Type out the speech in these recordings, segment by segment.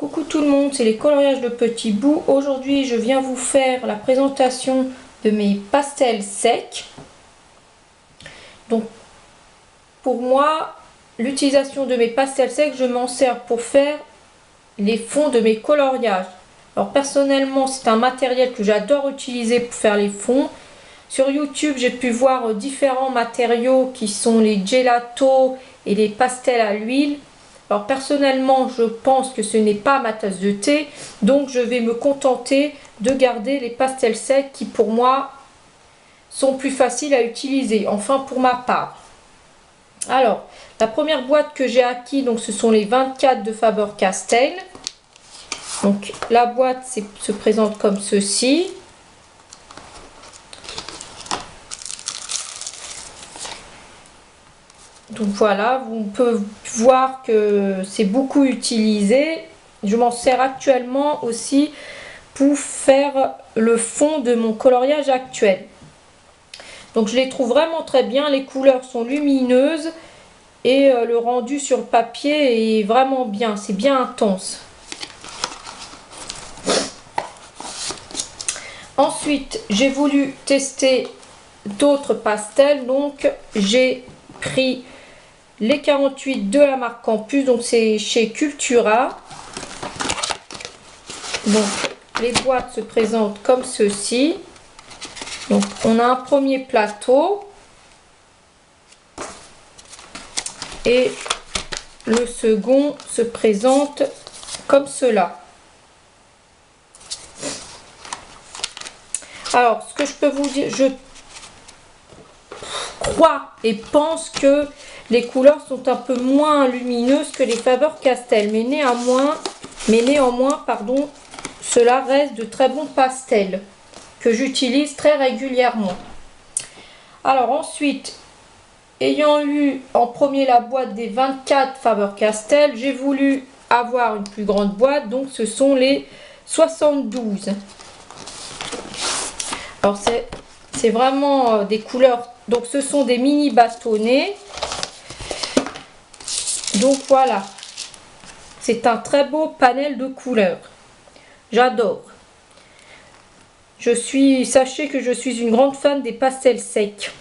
Coucou tout le monde, c'est les coloriages de petits bouts. Aujourd'hui, je viens vous faire la présentation de mes pastels secs. Donc, pour moi, l'utilisation de mes pastels secs, je m'en sers pour faire les fonds de mes coloriages. Alors, personnellement, c'est un matériel que j'adore utiliser pour faire les fonds. Sur YouTube, j'ai pu voir différents matériaux qui sont les gelatos et les pastels à l'huile. Alors personnellement, je pense que ce n'est pas ma tasse de thé, donc je vais me contenter de garder les pastels secs qui pour moi sont plus faciles à utiliser, enfin pour ma part. Alors, la première boîte que j'ai acquis, donc ce sont les 24 de Faber-Castell. Donc la boîte se présente comme ceci. Donc voilà, vous pouvez voir que c'est beaucoup utilisé. Je m'en sers actuellement aussi pour faire le fond de mon coloriage actuel. Donc je les trouve vraiment très bien, les couleurs sont lumineuses et le rendu sur le papier est vraiment bien, c'est bien intense. Ensuite, j'ai voulu tester d'autres pastels, donc j'ai pris les 48 de la marque Campus, donc c'est chez Cultura. Donc les boîtes se présentent comme ceci. Donc on a un premier plateau et le second se présente comme cela. Alors ce que je peux vous dire, je crois et pense que les couleurs sont un peu moins lumineuses que les Faber-Castell, mais néanmoins, cela reste de très bons pastels que j'utilise très régulièrement. Alors ensuite, ayant eu en premier la boîte des 24 Faber-Castell, j'ai voulu avoir une plus grande boîte, donc ce sont les 72. Alors c'est vraiment des couleurs, donc ce sont des mini bâtonnets. Donc voilà, c'est un très beau panel de couleurs. J'adore. Sachez que je suis une grande fan des pastels secs.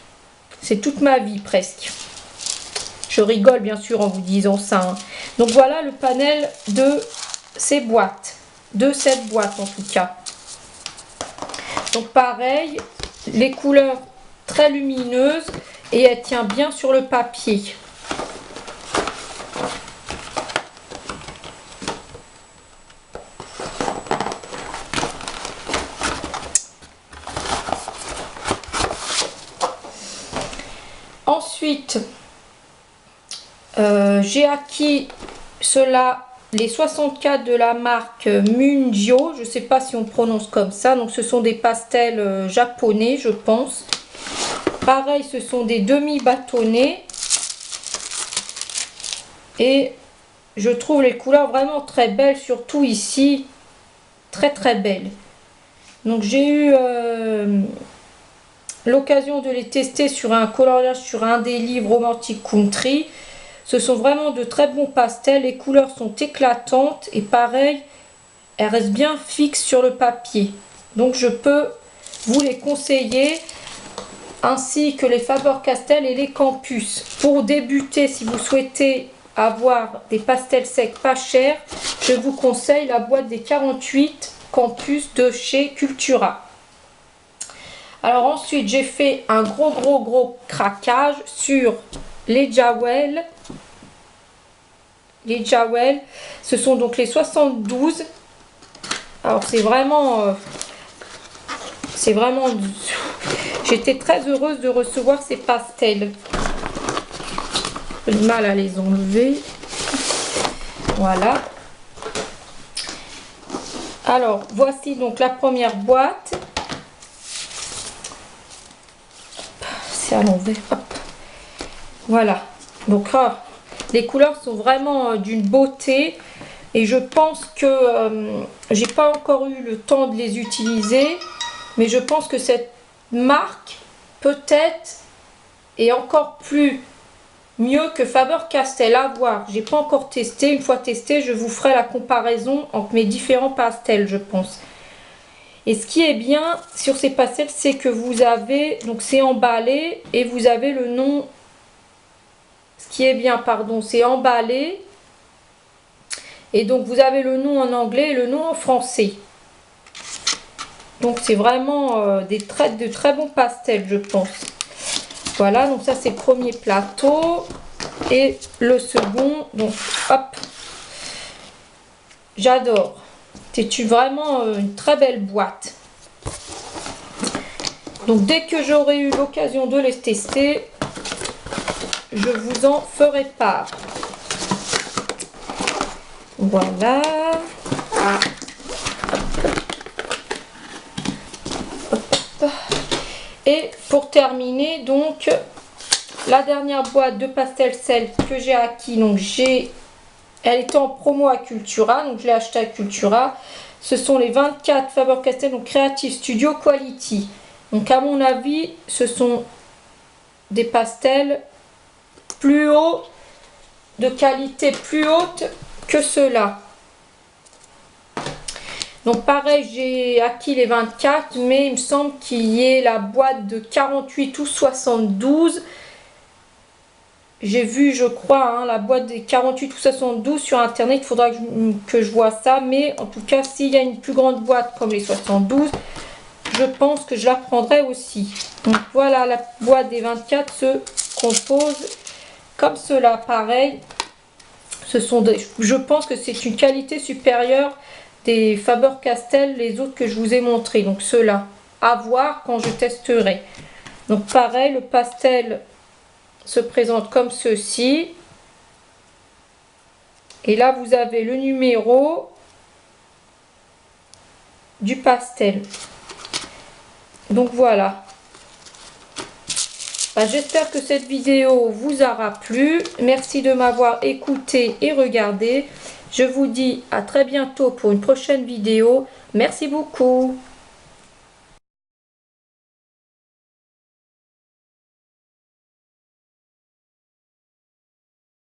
C'est toute ma vie presque. Je rigole bien sûr en vous disant ça, hein. Donc voilà le panel de ces boîtes, de cette boîte en tout cas. Donc pareil, les couleurs très lumineuses et elle tient bien sur le papier. Ensuite, j'ai acquis les 64 de la marque Mungyo. Je ne sais pas si on prononce comme ça. Donc, ce sont des pastels japonais, je pense. Pareil, ce sont des demi-bâtonnets. Et je trouve les couleurs vraiment très belles, surtout ici. Très, très belles. Donc, j'ai eu l'occasion de les tester sur un coloriage sur un des livres Romantic Country. Ce sont vraiment de très bons pastels, les couleurs sont éclatantes et pareil, elles restent bien fixes sur le papier. Donc je peux vous les conseiller, ainsi que les Faber-Castell et les Campus. Pour débuter, si vous souhaitez avoir des pastels secs pas chers, je vous conseille la boîte des 48 Campus de chez Cultura. Alors ensuite, j'ai fait un gros craquage sur les Jawel. Les Jawel, ce sont donc les 72. Alors c'est vraiment j'étais très heureuse de recevoir ces pastels. J'ai du mal à les enlever. Voilà. Alors voici donc la première boîte. C'est à l'envers. Voilà. Donc les couleurs sont vraiment d'une beauté et je pense que j'ai pas encore eu le temps de les utiliser, mais je pense que cette marque peut-être est encore plus mieux que Faber-Castell. À voir, j'ai pas encore testé. Une fois testé, je vous ferai la comparaison entre mes différents pastels, je pense. Et ce qui est bien sur ces pastels, c'est que vous avez, donc c'est emballé et vous avez le nom. Ce qui est bien, pardon, c'est emballé. Et donc vous avez le nom en anglais et le nom en français. Donc c'est vraiment de très bons pastels, je pense. Voilà, donc ça c'est le premier plateau. Et le second, donc hop. J'adore. C'est vraiment une très belle boîte. Donc dès que j'aurai eu l'occasion de les tester, je vous en ferai part. Voilà. Et pour terminer, donc la dernière boîte de pastel sel que j'ai acquis, donc elle était en promo à Cultura, donc je l'ai acheté à Cultura. Ce sont les 24 Faber-Castell, donc Creative Studio Quality. Donc à mon avis, ce sont des pastels plus hauts, de qualité plus haute que ceux-là. Donc pareil, j'ai acquis les 24, mais il me semble qu'il y ait la boîte de 48 ou 72. J'ai vu, je crois, hein, la boîte des 48 ou 72 sur internet. Il faudra que je vois ça. Mais en tout cas, s'il y a une plus grande boîte comme les 72, je pense que je la prendrai aussi. Donc voilà, la boîte des 24 se compose comme cela. Pareil, je pense que c'est une qualité supérieure des Faber-Castell, les autres que je vous ai montrés. Donc ceux-là, à voir quand je testerai. Donc pareil, le pastel se présente comme ceci. Et là, vous avez le numéro du pastel. Donc voilà. J'espère que cette vidéo vous aura plu. Merci de m'avoir écouté et regardé. Je vous dis à très bientôt pour une prochaine vidéo. Merci beaucoup.